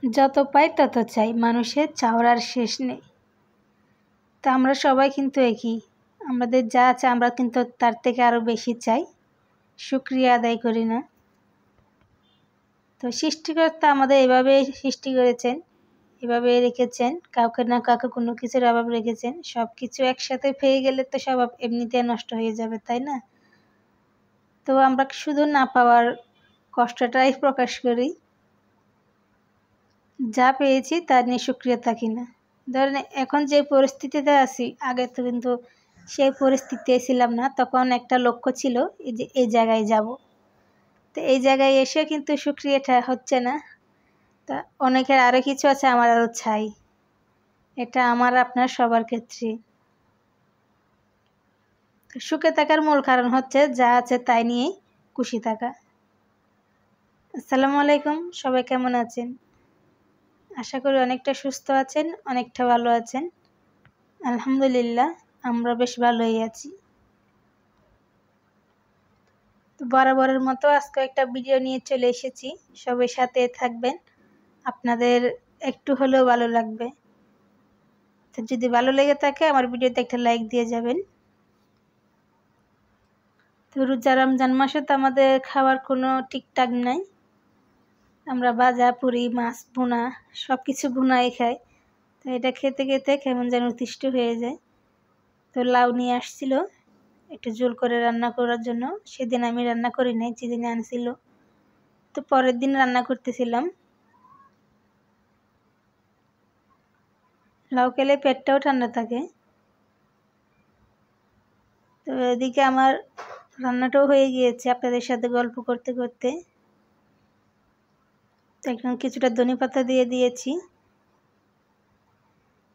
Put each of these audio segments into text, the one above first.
যত পাই তত চাই, মানুষের চাওয়ার আর শেষ নেই। তো আমরা সবাই কিন্তু একই, আমাদের যা আছে আমরা কিন্তু তার থেকে আরও বেশি চাই, শুকরিয়া আদায় করি না। তো সৃষ্টিকর্তা আমাদের এভাবেই সৃষ্টি করেছেন, এভাবে রেখেছেন, কাউকে না কাউকে কোনো কিছুর অভাব রেখেছেন। সব কিছু একসাথে পেয়ে গেলে তো সব এমনিতে নষ্ট হয়ে যাবে, তাই না? তো আমরা শুধু না পাওয়ার কষ্টটাই প্রকাশ করি, যা পেয়েছি তা নিয়ে শুকরিয়া থাকি না। ধরেন এখন যে পরিস্থিতিতে আছি, আগে তো কিন্তু সেই পরিস্থিতিতে ছিলাম না। তখন একটা লক্ষ্য ছিল যে এই জায়গায় যাব, তো এই জায়গায় এসে কিন্তু শুকরিয়াটা হচ্ছে না। তা অনেকের আরও কিছু আছে, আমার আরও চাই। এটা আমার আপনার সবার ক্ষেত্রে। সুখে থাকার মূল কারণ হচ্ছে যা আছে তাই নিয়েই খুশি থাকা। আসসালামু আলাইকুম, সবাই কেমন আছেন? আশা করি অনেকটা সুস্থ আছেন, অনেকটা ভালো আছেন। আলহামদুলিল্লাহ, আমরা বেশ ভালোই আছি। তো বরাবরের মতো আজকে একটা ভিডিও নিয়ে চলে এসেছি, সবাই সাথে থাকবেন, আপনাদের একটু হলেও ভালো লাগবে। তো যদি ভালো লেগে থাকে আমার ভিডিওতে একটা লাইক দিয়ে যাবেন। তো রোজা রমজান মাসে তো আমাদের খাওয়ার কোনো ঠিকঠাক নাই, আমরা ভাজা পুরি মাছ ভুনা সব কিছু ভুনাই খাই। তো এটা খেতে খেতে কেমন যেন অতিষ্ঠ হয়ে যায়। তো লাউ নিয়ে আসছিল একটু ঝোল করে রান্না করার জন্য, সেদিন আমি রান্না করি নাই, যেদিন আনছিল। তো পরের দিন রান্না করতেছিলাম। লাউ খেলে পেটটাও ঠান্ডা থাকে। তো এদিকে আমার রান্নাটাও হয়ে গিয়েছে আপনাদের সাথে গল্প করতে করতে। তো এখন কিছুটা ধনেপাতা দিয়ে দিয়েছি।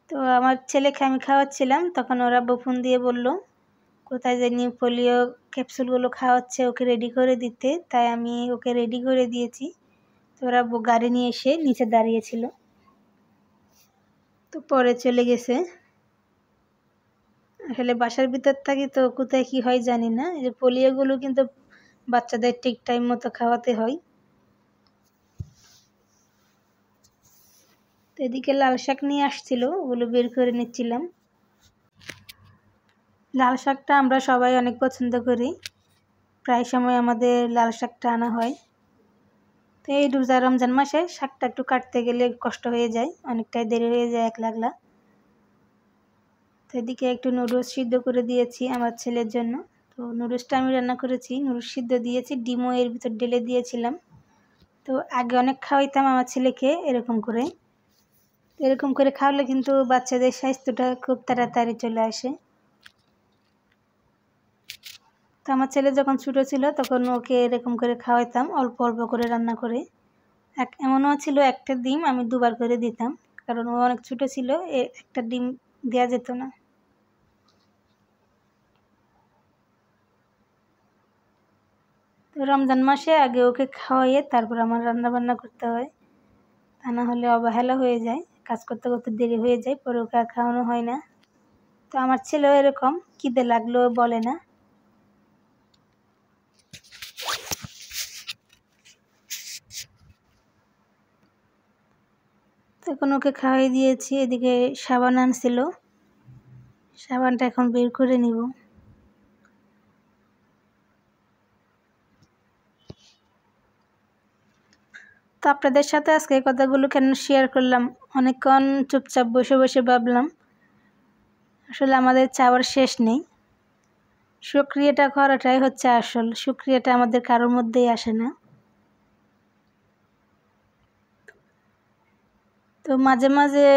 তো আমার ছেলেকে আমি খাওয়াচ্ছিলাম, তখন ওরা ফোন দিয়ে বলল কোথায় জানি পোলিও ক্যাপসুলগুলো খাওয়াচ্ছে, ওকে রেডি করে দিতে। তাই আমি ওকে রেডি করে দিয়েছি। তো ওরা গাড়ি নিয়ে এসে নিচে দাঁড়িয়েছিল, তো পরে চলে গেছে। আসলে বাসার ভিতর থাকি তো কোথায় কি হয় জানি না। এই যে পোলিওগুলো কিন্তু বাচ্চাদের ঠিক টাইম মতো খাওয়াতে হয়। তো এদিকে লাল শাক নিয়ে আসছিল, ওগুলো বের করে নিচ্ছিলাম। লাল শাকটা আমরা সবাই অনেক পছন্দ করি, প্রায় সময় আমাদের লাল শাকটা আনা হয়। তো এই রোজা রমজান মাসে শাকটা একটু কাটতে গেলে কষ্ট হয়ে যায়, অনেকটাই দেরি হয়ে যায় একলা। তো এদিকে একটু নুডলস সিদ্ধ করে দিয়েছি আমার ছেলের জন্য। তো নুডলসটা আমি রান্না করেছি, নুডলস সিদ্ধ দিয়েছি, ডিমও এর ভিতর ঢেলে দিয়েছিলাম। তো আগে অনেক খাওয়াইতাম আমার ছেলেকে এরকম করে। এরকম করে খাওয়ালে কিন্তু বাচ্চাদের স্বাস্থ্যটা খুব তাড়াতাড়ি চলে আসে। তো আমার ছেলে যখন ছোটো ছিল তখন ওকে এরকম করে খাওয়াইতাম, অল্প অল্প করে রান্না করে। এমনও ছিল একটা ডিম আমি দুবার করে দিতাম, কারণ ও অনেক ছোটো ছিল, একটা ডিম দেওয়া যেত না। তো রমজান মাসে আগে ওকে খাওয়াইয়ে তারপর আমার রান্না বান্না করতে হয়, তা না হলে অবহেলা হয়ে যায়, কাজ করতে করতে দেরি হয়ে যায়, পরে ওকে আর খাওয়ানো হয় না। তো আমার ছেলেও এরকম, খিদে লাগলেও বলে না। তখন ওকে খাওয়াই দিয়েছি। এদিকে সাবান আনছিল, সাবানটা এখন বের করে নিব। তো আপনাদের সাথে আজকে এই কথাগুলো কেন শেয়ার করলাম, অনেকক্ষণ চুপচাপ বসে বসে ভাবলাম, আসলে আমাদের চাওয়ার শেষ নেই, শুকরিয়াটা করাটাই হচ্ছে আসল। শুকরিয়াটা আমাদের কারোর মধ্যেই আসে না। তো মাঝে মাঝে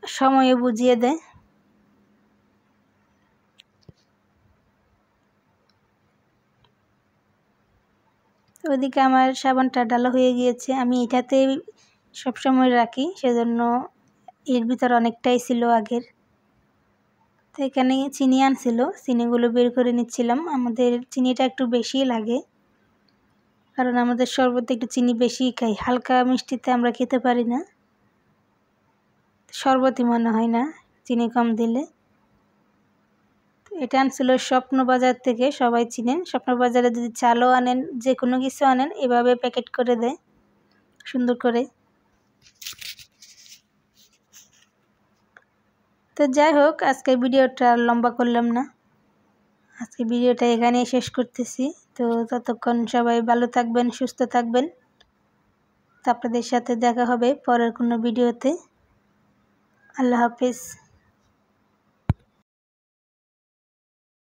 সময়ও বুঝিয়ে দেয়। ওইদিকে আমার সাবানটা ডালা হয়ে গিয়েছে, আমি এটাতেই সবসময় রাখি, সেজন্য এর ভিতর অনেকটাই ছিল আগের। তো এখানে চিনি আনছিল, চিনিগুলো বের করে নিচ্ছিলাম। আমাদের চিনিটা একটু বেশিই লাগে, কারণ আমাদের শরবতে একটু চিনি বেশিই খাই, হালকা মিষ্টিতে আমরা খেতে পারি না, শরবতই মনে হয় না চিনি কম দিলে। এটা আনছিল স্বপ্নবাজার থেকে, সবাই চিনেন স্বপ্নবাজারে। যদি চালও আনেন, যে কোনো কিছু আনেন, এভাবে প্যাকেট করে দেয় সুন্দর করে। তো যাই হোক, আজকের ভিডিওটা লম্বা করলাম না, আজকে ভিডিওটা এখানেই শেষ করতেছি। তো ততক্ষণ সবাই ভালো থাকবেন, সুস্থ থাকবেন। তো আপনাদের সাথে দেখা হবে পরের কোনো ভিডিওতে। আল্লাহ হাফেজ।